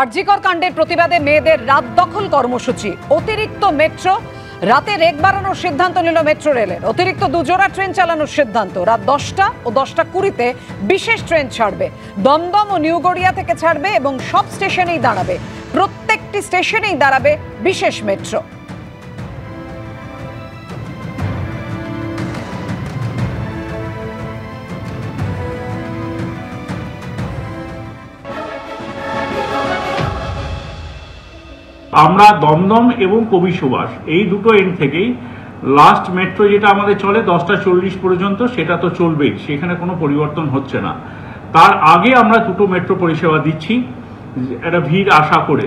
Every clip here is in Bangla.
আরজিকর কাণ্ডের প্রতিবাদে মেয়েদের রাত দখল কর্মসূচি। অতিরিক্ত মেট্রো রাতে রেক বাড়ানোর সিদ্ধান্ত নিল মেট্রো রেলের। অতিরিক্ত দুজোড়া ট্রেন চালানোর সিদ্ধান্ত। রাত 10টা ও 10:20 বিশেষ ট্রেন ছাড়বে। দমদম ও নিউ গড়িয়া থেকে ছাড়বে এবং সব স্টেশনেই দাঁড়াবে। প্রত্যেকটি স্টেশনেই দাঁড়াবে বিশেষ মেট্রো। আমরা দমদম এবং কবি সুভাষ এই দুটো এন্ড থেকেই লাস্ট মেট্রো যেটা আমাদের চলে 10:40 পর্যন্ত, সেটা তো চলবেই, সেখানে কোনো পরিবর্তন হচ্ছে না। তার আগে আমরা দুটো মেট্রো পরিষেবা দিচ্ছি একটা ভিড় আশা করে।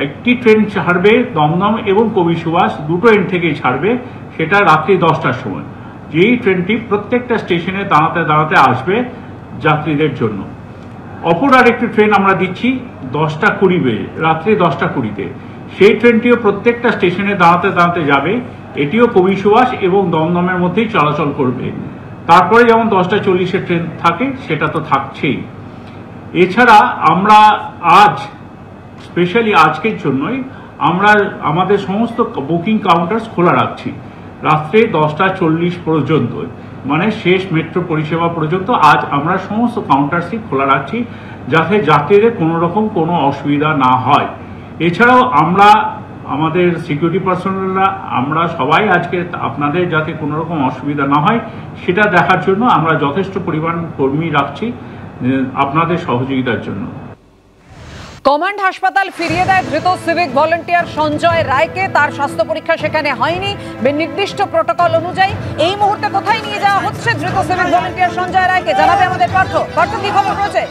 একটি ট্রেন ছাড়বে দমদম এবং কবি সুভাষ, দুটো এন্ড থেকেই ছাড়বে, সেটা রাত্রি 10টার সময়। যেই ট্রেনটি প্রত্যেকটা স্টেশনে দাঁড়াতে দাঁড়াতে আসবে যাত্রীদের জন্য। অপর আরেকটি ট্রেন আমরা দিচ্ছি 10:20 রাত্রি 10:20-তে। সেই ট্রেনটিও প্রত্যেকটা স্টেশনে দাঁড়াতে দাঁড়াতে যাবে। এটিও কবি সুভাষ এবং দমদমের মধ্যেই চলাচল করবে। তারপরে যেমন 10:40-এর ট্রেন থাকে সেটা তো থাকছেই। এছাড়া আমরা আজ স্পেশালি আজকের জন্যই আমরা আমাদের সমস্ত বুকিং কাউন্টার্স খোলা রাখছি রাত্রে 10:40 পর্যন্ত, মানে শেষ মেট্রো পরিষেবা পর্যন্ত। আজ আমরা সমস্ত কাউন্টার্সই খোলা রাখছি যাতে যাত্রীদের কোনো রকম কোনো অসুবিধা না হয়। এছাড়াও আমরা আমাদের সিকিউরিটি পার্সোনালরা আমরা সবাই আজকে আপনাদের যাতে কোনো রকম অসুবিধা না হয় সেটা দেখার জন্য আমরা যথেষ্ট পরিমাণ কর্মী রাখছি আপনাদের সহযোগিতার জন্য। কমান্ড হাসপাতাল ফিরিয়ে দেয় ধৃত সিভিক ভলেন্টিয়ার সঞ্জয় রায়কে। তার স্বাস্থ্য পরীক্ষা সেখানে হয়নি নির্দিষ্ট প্রটোকল অনুযায়ী। এই মুহূর্তে কোথায় নিয়ে যাওয়া হচ্ছে ধৃত সিভিক ভলেন্টিয়ার সঞ্জয় রায়কে জানাবে আমাদের পার্থ। পার্থ, কি খবর রয়েছে?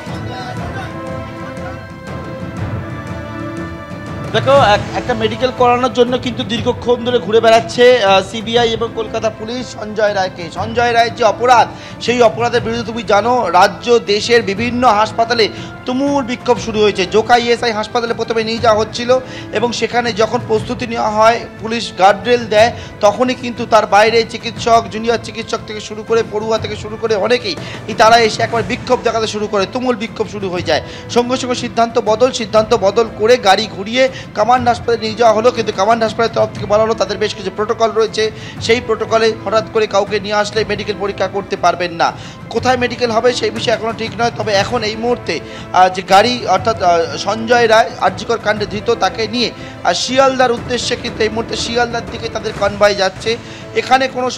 দেখো, একটা মেডিকেল করানোর জন্য কিন্তু দীর্ঘক্ষণ ধরে ঘুরে বেড়াচ্ছে সিবিআই এবং কলকাতা পুলিশ সঞ্জয় রায়কে। সঞ্জয় রায়ের যে অপরাধ, সেই অপরাধের বিরুদ্ধে তুমি জানো রাজ্য দেশের বিভিন্ন হাসপাতালে তুমুল বিক্ষোভ শুরু হয়েছে। জোকা ইএসআই হাসপাতালে প্রথমে নিয়ে যাওয়া হচ্ছিল এবং সেখানে যখন প্রস্তুতি নেওয়া হয়, পুলিশ গার্ডরেল দেয়, তখনই কিন্তু তার বাইরে চিকিৎসক, জুনিয়র চিকিৎসক থেকে শুরু করে পড়ুয়া থেকে শুরু করে অনেকেই তারা এসে একবার বিক্ষোভ দেখাতে শুরু করে। তুমুল বিক্ষোভ শুরু হয়ে যায়। সঙ্গে সঙ্গে সিদ্ধান্ত বদল করে গাড়ি ঘুরিয়ে কমান্ড হাসপাতালে নিয়ে যাওয়া হলো। কিন্তু কমান্ড হাসপাতালের তরফ থেকে বলা হলো তাদের বেশ কিছু প্রোটোকল রয়েছে, সেই প্রোটোকলে হঠাৎ করে কাউকে নিয়ে আসলে মেডিকেল পরীক্ষা করতে পারবেন না। কোথায় মেডিকেল হবে সেই বিষয়ে এখনও ঠিক নয়। তবে এখন এই মুহূর্তে যে গাড়ি অর্থাৎ সঞ্জয় রায় আরজিকর কাণ্ডে ধৃত, তাকে নিয়ে শিয়ালদার উদ্দেশ্যে কিন্তু এই মুহূর্তে শিয়ালদার দিকে তাদের কনভয় যাচ্ছে। এখানে কোনো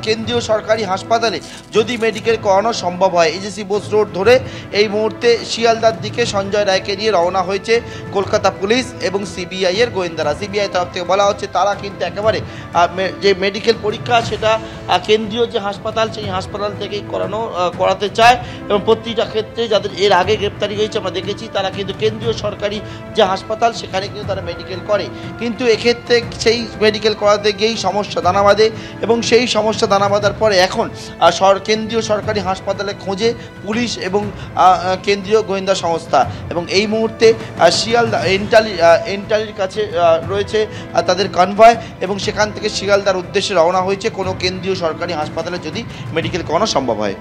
কেন্দ্রীয় সরকারি হাসপাতালে যদি মেডিকেল করানো সম্ভব হয়, এজেসি বোস রোড ধরে এই মুহূর্তে শিয়ালদার দিকে সঞ্জয় রায়কে নিয়ে রওনা হয়েছে কলকাতা পুলিশ এবং সিবিআই এর গোয়েন্দারা। সিবিআই তরফ থেকে বলা হচ্ছে তারা কিন্তু একেবারে যে মেডিকেল পরীক্ষা সেটা কেন্দ্রীয় যে হাসপাতাল, সেই হাসপাতাল থেকেই করাতে চায় এবং প্রতিটা ক্ষেত্রে যাদের এর আগে গ্রেপ্তারি হয়েছে আমরা দেখেছি তারা কিন্তু কেন্দ্রীয় সরকারি যে হাসপাতাল সেখানে কিন্তু তারা মেডিকেল করে। কিন্তু এক্ষেত্রে সেই মেডিকেল করাতে গিয়েই সমস্যা দানা বাঁধে এবং সেই সমস্যা দানা বাঁধার পরে এখন কেন্দ্রীয় সরকারি হাসপাতালে খোঁজে পুলিশ এবং কেন্দ্রীয় গোয়েন্দা সংস্থা। এবং এই মুহূর্তে শিয়ালদা এন্টালির কাছে রয়েছে তাদের কনভয় এবং সেখান থেকে শিয়ালদার উদ্দেশ্যে রওনা হয়েছে কোনো কেন্দ্রীয় সরকারি হাসপাতালে যদি মেডিকেল করানো সম্ভব হয়।